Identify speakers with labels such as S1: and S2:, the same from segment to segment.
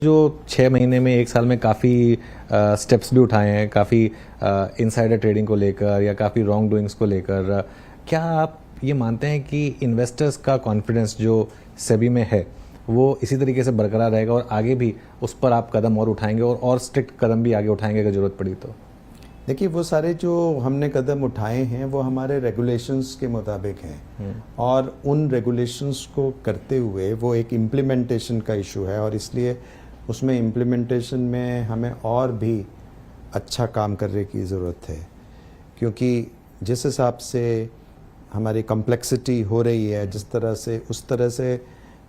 S1: जो 6 महीने में 1 साल में काफ़ी स्टेप्स भी उठाए हैं, काफ़ी इनसाइडर ट्रेडिंग को लेकर या काफ़ी रॉन्ग डूइंग्स को लेकर, क्या आप ये मानते हैं कि इन्वेस्टर्स का कॉन्फिडेंस जो सेबी में है वो इसी तरीके से बरकरार रहेगा और आगे भी उस पर आप कदम और उठाएंगे और स्ट्रिक्ट कदम भी आगे उठाएंगे अगर ज़रूरत पड़ी तो?
S2: देखिए, वो सारे जो हमने कदम उठाए हैं वो हमारे रेगुलेशंस के मुताबिक हैं और उन रेगुलेशंस को करते हुए वो एक इम्प्लीमेंटेशन का इशू है और इसलिए उसमें इम्प्लीमेंटेशन में हमें और भी अच्छा काम करने की ज़रूरत है, क्योंकि जिस हिसाब से हमारी कॉम्प्लेक्सिटी हो रही है, जिस तरह से उस तरह से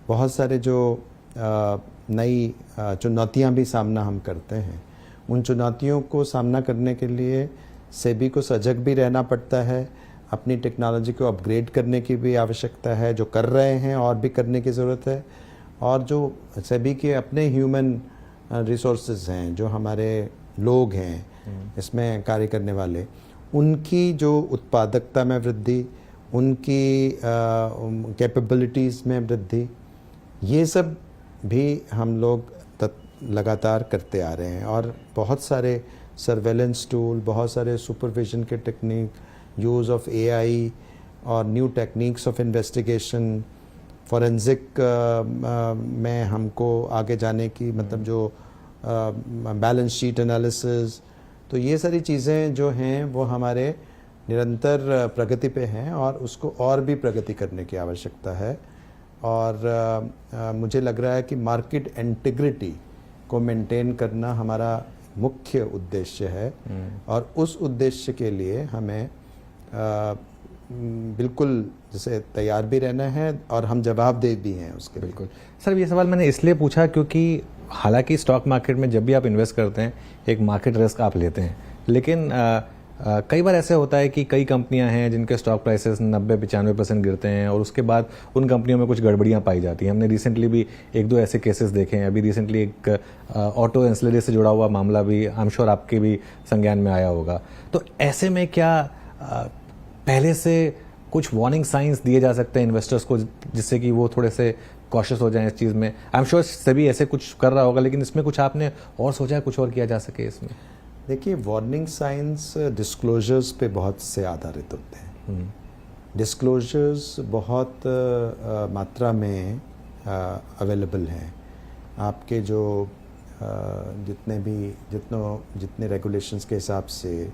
S2: बहुत सारे जो नई चुनौतियां भी सामना हम करते हैं, उन चुनौतियों को सामना करने के लिए सेबी को सजग भी रहना पड़ता है, अपनी टेक्नोलॉजी को अपग्रेड करने की भी आवश्यकता है, जो कर रहे हैं और भी करने की ज़रूरत है। और जो सेबी के अपने ह्यूमन रिसोर्सेज हैं, जो हमारे लोग हैं इसमें कार्य करने वाले, उनकी जो उत्पादकता में वृद्धि, उनकी कैपेबिलिटीज़ में वृद्धि, ये सब भी हम लोग लगातार करते आ रहे हैं। और बहुत सारे सर्वेलेंस टूल, बहुत सारे सुपरविजन के टेक्निक, यूज़ ऑफ एआई और new techniques of investigation, forensic में हमको आगे जाने की, मतलब जो बैलेंस शीट एनालिसिस, तो ये सारी चीज़ें जो हैं वो हमारे निरंतर प्रगति पे हैं और उसको और भी प्रगति करने की आवश्यकता है। और मुझे लग रहा है कि मार्केट इंटीग्रिटी को मेंटेन करना हमारा मुख्य उद्देश्य है और उस उद्देश्य के लिए हमें बिल्कुल जैसे तैयार भी रहना है और हम जवाबदेह भी हैं उसके।
S1: बिल्कुल सर, ये सवाल मैंने इसलिए पूछा क्योंकि हालांकि स्टॉक मार्केट में जब भी आप इन्वेस्ट करते हैं एक मार्केट रिस्क आप लेते हैं, लेकिन कई बार ऐसे होता है कि कई कंपनियां हैं जिनके स्टॉक प्राइसेस 90-95% गिरते हैं और उसके बाद उन कंपनियों में कुछ गड़बड़ियां पाई जाती हैं। हमने रिसेंटली भी 1-2 ऐसे केसेस देखे हैं। अभी रिसेंटली एक ऑटो एंसिलरी से जुड़ा हुआ मामला भी आई एम श्योर आपके भी संज्ञान में आया होगा। तो ऐसे में क्या पहले से कुछ वार्निंग साइंस दिए जा सकते हैं इन्वेस्टर्स को, जिससे कि वो थोड़े से कॉशियस हो जाएं इस चीज़ में? आई एम श्योर सभी ऐसे कुछ कर रहा होगा, लेकिन इसमें कुछ आपने और सोचा है, कुछ और किया जा सके इसमें?
S2: देखिए, वार्निंग साइंस डिस्क्लोजर्स पे बहुत से आधारित होते हैं। डिस्क्लोजर्स बहुत मात्रा में अवेलेबल हैं। आपके जो जितने रेगुलेशंस के हिसाब से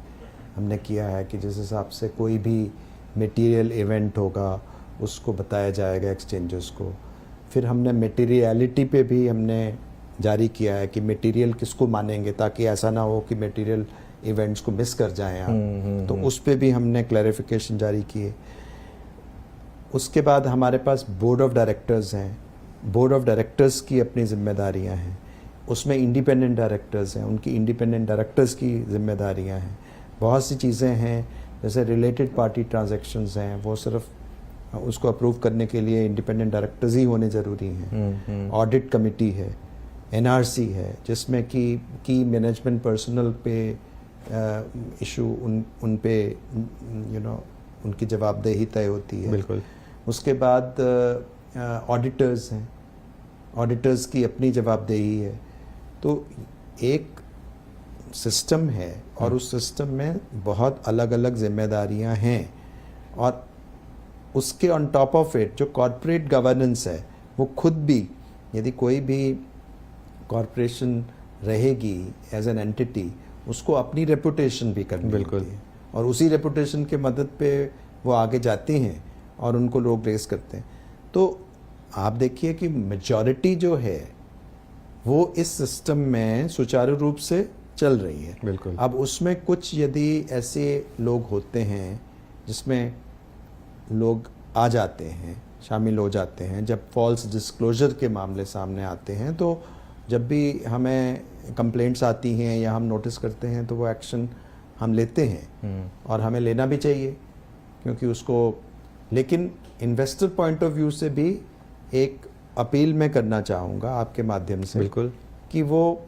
S2: हमने किया है कि जिस हिसाब से कोई भी मटेरियल इवेंट होगा उसको बताया जाएगा एक्सचेंजर्स को। फिर हमने मटेरियलिटी पे भी हमने जारी किया है कि मटेरियल किसको मानेंगे, ताकि ऐसा ना हो कि मटेरियल इवेंट्स को मिस कर जाएं आप। तो उस पे भी हमने क्लैरिफिकेशन जारी किए। उसके बाद हमारे पास बोर्ड ऑफ डायरेक्टर्स हैं। बोर्ड ऑफ डायरेक्टर्स की अपनी जिम्मेदारियां हैं, उसमें इंडिपेंडेंट डायरेक्टर्स हैं, उनकी इंडिपेंडेंट डायरेक्टर्स की जिम्मेदारियां हैं। बहुत सी चीज़ें हैं जैसे रिलेटेड पार्टी ट्रांजैक्शंस हैं, वो सिर्फ उसको अप्रूव करने के लिए इंडिपेंडेंट डायरेक्टर्स ही होने ज़रूरी हैं। ऑडिट कमेटी है, एनआरसी है, जिसमें की मैनेजमेंट पर्सनल पे इशू उन पे उनकी जवाबदेही तय होती है।
S1: बिल्कुल।
S2: उसके बाद ऑडिटर्स हैं, ऑडिटर्स की अपनी जवाबदेही है। तो एक सिस्टम है और उस सिस्टम में बहुत अलग अलग जिम्मेदारियां हैं और उसके ऑन टॉप ऑफ इट जो कॉर्पोरेट गवर्नेंस है, वो खुद भी, यदि कोई भी कॉरपोरेशन रहेगी एज एन एंटिटी, उसको अपनी रेपुटेशन भी करनी होती है और उसी रेपुटेशन के मदद पे वो आगे जाती हैं और उनको लोग रेस करते हैं। तो आप देखिए कि मेजॉरिटी जो है वो इस सिस्टम में सुचारू रूप से चल रही है।
S1: बिल्कुल।
S2: अब उसमें कुछ यदि ऐसे लोग होते हैं जिसमें लोग आ जाते हैं, शामिल हो जाते हैं, जब फॉल्स डिस्क्लोजर के मामले सामने आते हैं, तो जब भी हमें कंप्लेंट्स आती हैं या हम नोटिस करते हैं तो वो एक्शन हम लेते हैं और हमें लेना भी चाहिए, क्योंकि उसको, लेकिन इन्वेस्टर पॉइंट ऑफ व्यू से भी एक अपील मैं करना चाहूँगा आपके माध्यम से,
S1: बिल्कुल,
S2: कि वो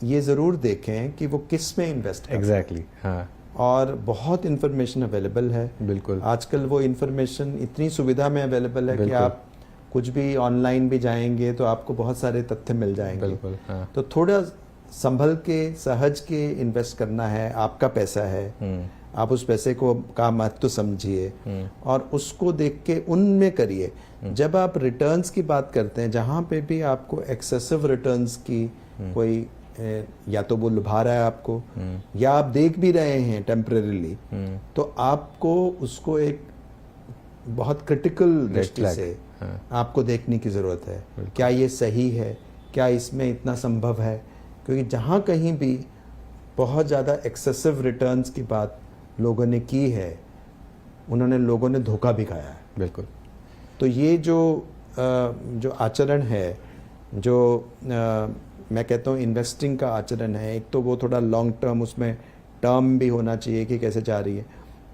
S2: ये ज़रूर देखें कि वो किस में इन्वेस्ट करें।
S1: एग्जैक्टली, हाँ।
S2: और बहुत इन्फॉर्मेशन अवेलेबल है।
S1: बिल्कुल।
S2: आजकल वो इन्फॉर्मेशन इतनी सुविधा में अवेलेबल है कि आप कुछ भी ऑनलाइन भी जाएंगे तो आपको बहुत सारे तथ्य मिल जाएंगे।
S1: बिल्कुल, हाँ।
S2: तो थोड़ा संभल के सहज के इन्वेस्ट करना है, आपका पैसा है, आप उस पैसे को का महत्व समझिए और उसको देख के उनमें करिए। जब आप रिटर्न्स की बात करते हैं, जहां पे भी आपको एक्सेसिव रिटर्न्स की कोई या तो वो लुभा रहा है आपको या आप देख भी रहे हैं टेम्परेरीली, तो आपको उसको एक बहुत क्रिटिकल दृष्टि से आपको देखने की जरूरत है। क्या ये सही है, क्या इसमें इतना संभव है? क्योंकि जहां कहीं भी बहुत ज़्यादा एक्सेसिव रिटर्न्स की बात लोगों ने की है, उन्होंने लोगों ने धोखा भी खाया है।
S1: बिल्कुल।
S2: तो ये जो आचरण है, जो मैं कहता हूँ इन्वेस्टिंग का आचरण है, एक तो वो थोड़ा लॉन्ग टर्म, उसमें टर्म भी होना चाहिए कि कैसे जा रही है,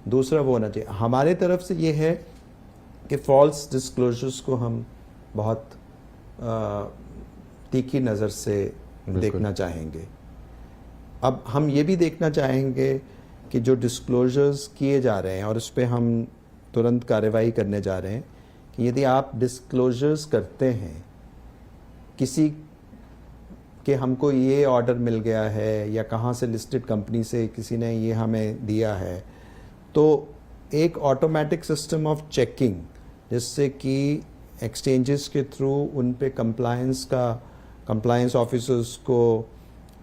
S2: दूसरा वो होना चाहिए। हमारे तरफ से ये है कि फॉल्स डिस्क्लोजर्स को हम बहुत तीखी नज़र से देखना चाहेंगे। अब हम ये भी देखना चाहेंगे कि जो डिस्क्लोजर्स किए जा रहे हैं, और उस पर हम तुरंत कार्रवाई करने जा रहे हैं कि यदि आप डिस्क्लोजर्स करते हैं किसी कि हमको ये ऑर्डर मिल गया है या कहाँ से लिस्टेड कंपनी से किसी ने ये हमें दिया है, तो एक ऑटोमेटिक सिस्टम ऑफ चेकिंग, जिससे कि एक्सचेंजेस के थ्रू उन पे कंप्लायंस ऑफिसर्स को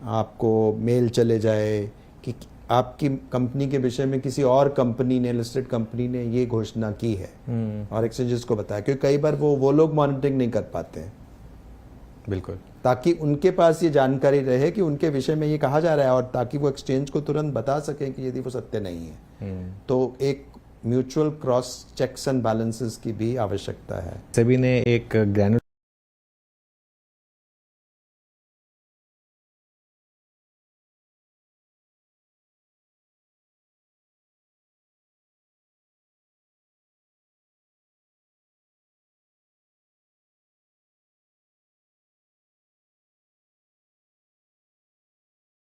S2: आपको मेल चले जाए कि आपकी कंपनी के विषय में किसी और कंपनी ने, लिस्टेड कंपनी ने ये घोषणा की है, और एक्सचेंजेस को बताया। क्योंकि कई बार वो लोग मॉनिटरिंग नहीं कर पाते हैं।
S1: बिल्कुल।
S2: ताकि उनके पास ये जानकारी रहे कि उनके विषय में ये कहा जा रहा है, और ताकि वो एक्सचेंज को तुरंत बता सकें कि यदि वो सत्य नहीं है। तो एक mutual cross checks and balances की भी आवश्यकता है।
S1: सेबी ने एक ग्रैन्युलर